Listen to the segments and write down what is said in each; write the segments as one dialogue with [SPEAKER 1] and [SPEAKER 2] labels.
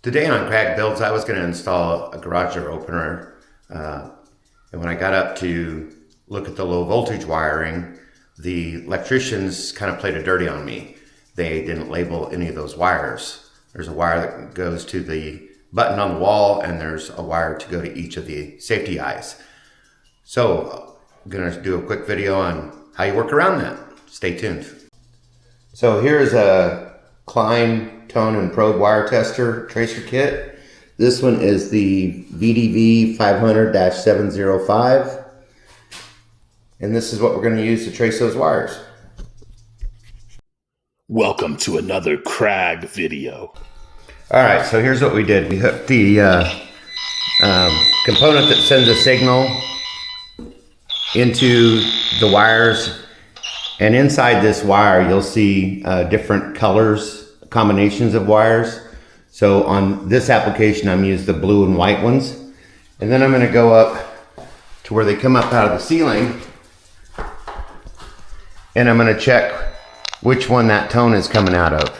[SPEAKER 1] Today on Crack Builds, I was going to install a garage door opener, and when I got up to look at the low voltage wiring, the electricians kind of played a dirty on me. They didn't label any of those wires. There's a wire that goes to the button on the wall, and there's a wire to go to each of the safety eyes. So I'm going to do a quick video on how you work around that. Stay tuned. So here's a Klein tone and probe wire tester tracer kit. This one is the VDV 500-705, and this is what we're going to use to trace those wires.
[SPEAKER 2] Welcome to another Crag video.
[SPEAKER 1] Alright, so here's what we did. We hooked the component that sends a signal into the wires, and inside this wire you'll see different colors, combinations of wires. So on this application I'm using the blue and white ones, and then I'm going to go up to where they come up out of the ceiling, and I'm going to check which one that tone is coming out of.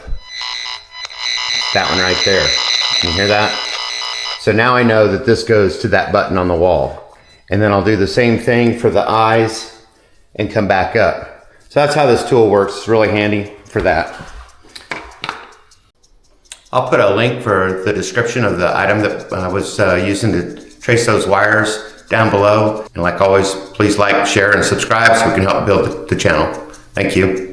[SPEAKER 1] That one right there. Can you hear that? So now I know that this goes to that button on the wall, and then I'll do the same thing for the eyes and come back up. So that's how this tool works. It's really handy for that. I'll put a link for the description of the item that I was using to trace those wires down below. And like always, please like, share, and subscribe so we can help build the channel. Thank you.